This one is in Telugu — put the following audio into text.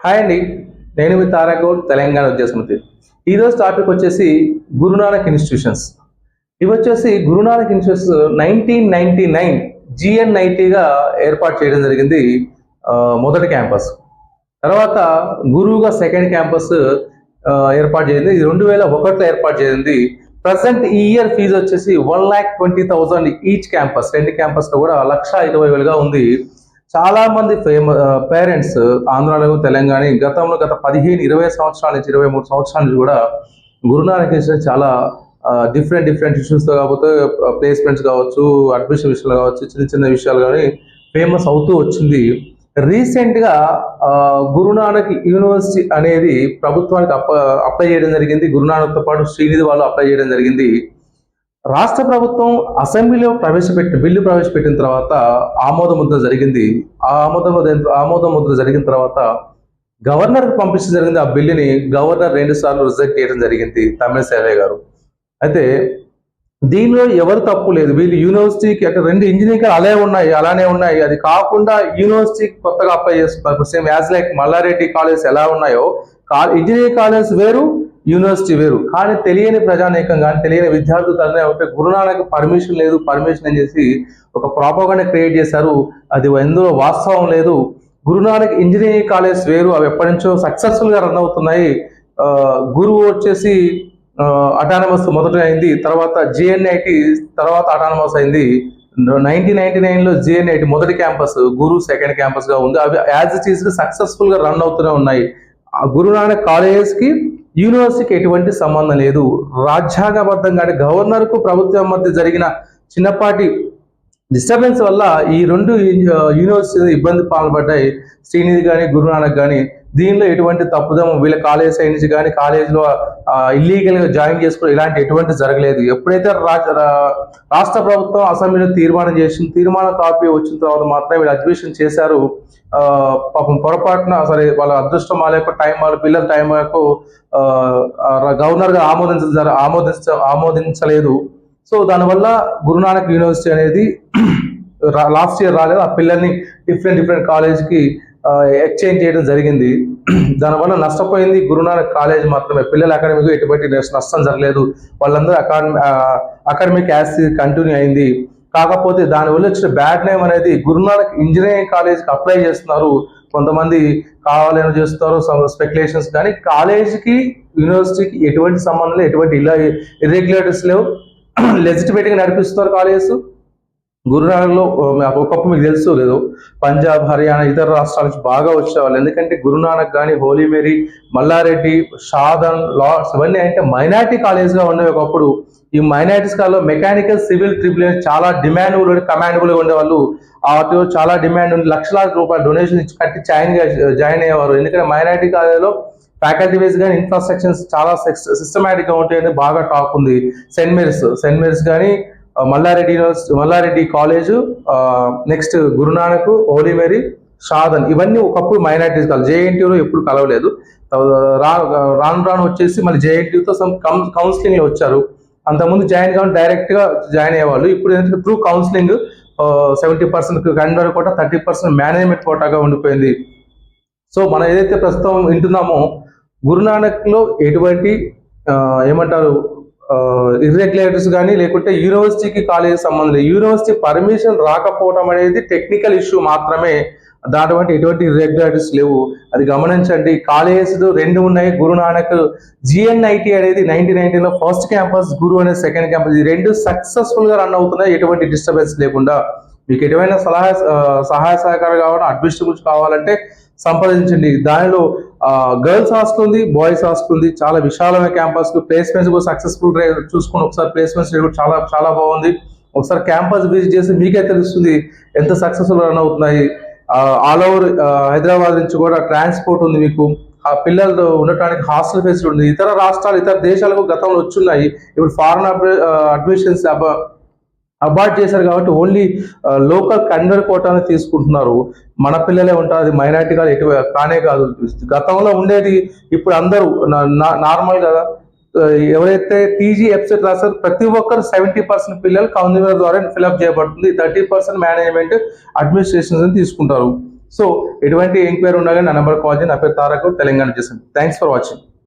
హాయ్ అండి. నేను మీ తారాగౌడ్, తెలంగాణ ఉద్యోగసమితి. ఈరోజు టాపిక్ వచ్చేసి గురునానక్ ఇన్స్టిట్యూషన్స్. ఇవి వచ్చేసి గురునానక్ ఇన్స్టిట్యూషన్స్ 1999 GN90గా ఏర్పాటు చేయడం జరిగింది. మొదటి క్యాంపస్. తర్వాత గురువుగా సెకండ్ క్యాంపస్ ఏర్పాటు చేసింది. ఇది 2001లో ఏర్పాటు చేసింది. ప్రజెంట్ ఈ ఇయర్ ఫీజు వచ్చేసి 1,20,000 ఈచ్ క్యాంపస్. రెండు క్యాంపస్లో కూడా 1,20,000గా ఉంది. చాలా మంది పేరెంట్స్ ఆంధ్రాలో, తెలంగాణ గతంలో గత 15-20 సంవత్సరాల నుంచి 23 సంవత్సరాల నుంచి కూడా గురునానక్ ఇన్స్టిట్యూషన్ చాలా డిఫరెంట్ ఇష్యూస్తో కాకపోతే ప్లేస్మెంట్స్ కావచ్చు, అడ్మిషన్ విషయాలు కావచ్చు, చిన్న చిన్న విషయాలు కానీ ఫేమస్ అవుతూ వచ్చింది. రీసెంట్గా గురునానక్ యూనివర్సిటీ అనేది ప్రభుత్వానికి అప్లై చేయడం జరిగింది. గురునానక్తో పాటు శ్రీనిధి వాళ్ళు అప్లై చేయడం జరిగింది. రాష్ట్ర ప్రభుత్వం అసెంబ్లీలో బిల్లు ప్రవేశపెట్టిన తర్వాత ఆమోద ముద్ర జరిగింది. ఆ ఆమోద ముద్ర జరిగిన తర్వాత గవర్నర్కి పంపించడం జరిగింది. ఆ బిల్లుని గవర్నర్ 2 సార్లు రిజెక్ట్ చేయడం జరిగింది, తమిళసై గారు. అయితే దీనిలో ఎవరు తప్పు లేదు. వీళ్ళు యూనివర్సిటీకి అంటే 2 ఇంజనీరింగ్ అలానే ఉన్నాయి. అది కాకుండా యూనివర్సిటీకి కొత్తగా అప్లై చేస్తున్నారు. Same as like Mallareddy college ఎలా ఉన్నాయో, ఇంజనీరింగ్ కాలేజ్ వేరు, యూనివర్సిటీ వేరు. కానీ తెలియని ప్రజానీకం కానీ తెలియని విద్యార్థులు తరనే ఉంటే గురునానక్ పర్మిషన్ లేదు, పర్మిషన్ అని చేసి ఒక ప్రాపగండా క్రియేట్ చేశారు. అది ఎందులో వాస్తవం లేదు. గురునానక్ ఇంజనీరింగ్ కాలేజ్ వేరు, అవి ఎప్పటి నుంచో సక్సెస్ఫుల్ గా రన్ అవుతున్నాయి. గురువు వచ్చేసి అటానమస్ మొదట అయింది, తర్వాత జిఎన్ఐటి తర్వాత అటానమస్ అయింది. 1999లో జిఎన్ఐటి మొదటి క్యాంపస్, గురు సెకండ్ క్యాంపస్ గా ఉంది. అవి యాజ్ ఇట్ ఈస్ సక్సెస్ఫుల్ గా రన్ అవుతూనే ఉన్నాయి. గురునానక్ కాలేజ్ కి యూనివర్సిటీకి ఎటువంటి సంబంధం లేదు. రాజ్యాంగబద్ధంగా గవర్నర్ కు ప్రభుత్వం మధ్య జరిగిన చిన్నపాటి డిస్టర్బెన్స్ వల్ల ఈ 2 యూనివర్సిటీలు ఇబ్బంది పాల్పడ్డాయి. శ్రీనిధి కానీ గురునానక్ కానీ. దీనిలో ఎటువంటి తప్పుదం వీళ్ళ కాలేజ్ సైడ్ నుంచి కానీ కాలేజ్లో ఇల్లీగల్ గా జాయిన్ చేసుకోవడం ఇలాంటి ఎటువంటి జరగలేదు. ఎప్పుడైతే రాష్ట్ర ప్రభుత్వం అసెంబ్లీలో తీర్మానం కాపీ వచ్చిన తర్వాత మాత్రమే వీళ్ళు అడ్మిషన్ చేశారు. పాపం పొరపాటున సరే వాళ్ళ అదృష్టం వాళ్ళ పిల్లల టైం వరకు గవర్నర్ గా ఆమోదించలేదు. సో దానివల్ల గురునానక్ యూనివర్సిటీ అనేది లాస్ట్ ఇయర్ రాలేదు. ఆ పిల్లల్ని డిఫరెంట్ కాలేజ్కి ఎక్స్చేంజ్ చేయడం జరిగింది. దానివల్ల నష్టపోయింది గురునానక్ కాలేజ్ మాత్రమే. పిల్లల అకాడమిక్ ఎటువంటి నష్టం జరగలేదు. వాళ్ళందరూ అకాడమిక్ యాజ్ కంటిన్యూ అయింది. కాకపోతే దానివల్ల వచ్చిన బ్యాడ్ నేమ్ అనేది గురునానక్ ఇంజనీరింగ్ కాలేజ్కి అప్లై చేస్తున్నారు. కొంతమంది కావాలని చేస్తున్నారు స్పెక్యులేషన్స్. కానీ కాలేజీకి యూనివర్సిటీకి ఎటువంటి సంబంధం లేదు, ఎటువంటి ఇర్రెగ్యులేటర్స్ లేవు. లెజిటిమేట్ గా నడిపిస్తున్నారు కాలేజెస్. గురునానక్లో ఒకప్పుడు మీకు తెలుసు లేదు, పంజాబ్, హర్యానా ఇతర రాష్ట్రాల నుంచి బాగా వచ్చేవాళ్ళు. ఎందుకంటే గురునానక్ కానీ, హోలీ మేరీ, మల్లారెడ్డి, షాదన్, లార్డ్స్ ఇవన్నీ అంటే మైనారిటీ కాలేజ్ గా ఉండేవి ఒకప్పుడు. ఈ మైనారిటీస్ కాలంలో మెకానికల్, సివిల్, ట్రిపుల్ చాలా కమాండబుల్ గా ఉండేవాళ్ళు. వాటిలో చాలా డిమాండ్ ఉంది. లక్షలాది రూపాయలు డొనేషన్ ఇచ్చి కట్టి జాయిన్ అయ్యేవారు. ఎందుకంటే మైనారిటీ కాలేజీలో ఫ్యాకల్టీ వైజ్ కానీ ఇన్ఫ్రాస్ట్రక్చర్స్ చాలా సిస్టమేటిక్ గా ఉంటాయని బాగా టాక్ ఉంది. సెయింట్ మేరీస్ కానీ, Mallareddy college, next Gurunanak, holy Mary, Shadan ఇవన్నీ ఒకప్పుడు మైనారిటీస్ కాలేజ్. జేఎన్టీయూలో ఎప్పుడు కలవలేదు. రాను వచ్చేసి మళ్ళీ జేఎన్టీయూతో కౌన్సిలింగ్ లో వచ్చారు. అంతకుముందు జాయిన్ కావాలి డైరెక్ట్ గా జాయిన్ అయ్యేవాళ్ళు. ఇప్పుడు ఏంటంటే త్రూ కౌన్సిలింగ్ 70% కండర్ కోట, 30% మేనేజ్మెంట్ కోటాగా ఉండిపోయింది. సో మనం ఏదైతే ప్రస్తుతం వింటున్నామో గురునానక్ లో ఎటువంటి ఏమంటారు ఇర్రెగ్యులేటర్స్ కానీ లేకుంటే యూనివర్సిటీకి కాలేజ్ సంబంధం లేదు. యూనివర్సిటీ పర్మిషన్ రాకపోవడం అనేది టెక్నికల్ ఇష్యూ మాత్రమే. దాంట్లో ఎటువంటి ఇర్రెగ్యులేటర్స్ లేవు, అది గమనించండి. కాలేజెస్ 2 ఉన్నాయి. గురునానక్ జిఎన్ఐటి అనేది 1990లో ఫస్ట్ క్యాంపస్, గురు అనేది సెకండ్ క్యాంపస్. ఈ 2 సక్సెస్ఫుల్ గా రన్ అవుతున్నాయి, ఎటువంటి డిస్టర్బెన్స్ లేకుండా. మీకు ఎటువంటి సహాయ సహకారం కావాలంటే, అడ్మిషన్ గురించి కావాలంటే సంప్రదించండి. దానిలో గర్ల్స్ హాస్టల్ ఉంది, బాయ్స్ హాస్టల్ ఉంది. చాలా విశాలమైన క్యాంపస్. ప్లేస్మెంట్స్ కూడా సక్సెస్ఫుల్ చూసుకుని ఒకసారి ప్లేస్మెంట్స్ చాలా చాలా బాగుంది. ఒకసారి క్యాంపస్ విజిట్ చేసి మీకే తెలుస్తుంది ఎంత సక్సెస్ఫుల్ రన్ అవుతున్నాయి. ఆల్ ఓవర్ హైదరాబాద్ నుంచి కూడా ట్రాన్స్పోర్ట్ ఉంది. మీకు ఆ పిల్లలు ఉండటానికి హాస్టల్ ఫెసిలిటీ ఉంది. ఇతర రాష్ట్రాలు, ఇతర దేశాలకు గతంలో వచ్చున్నాయి. ఇప్పుడు ఫారెన్ అడ్మిషన్స్ అబార్ట్ చేశారు కాబట్టి ఓన్లీ లోకల్ కన్వర్ కోటాని తీసుకుంటున్నారు. మన పిల్లలే ఉంటారు, అది మైనారిటీ కానే కాదు. గతంలో ఉండేది ఇప్పుడు అందరూ నార్మల్ గా ఎవరైతే టీజీ వెబ్సైట్ రాస్తారో ప్రతి ఒక్కరు 70% పిల్లలు కౌన్సిలర్ ద్వారా ఫిల్అప్ చేయబడుతుంది. 30% మేనేజ్మెంట్ అడ్మినిస్ట్రేషన్ తీసుకుంటారు. సో ఎటువంటి ఎంక్వైరీ ఉన్నా కానీ నా నెంబర్ కాల్ చేయండి. నా పేరు తారక్, తెలంగాణ చేస్తాను. Thanks for watching.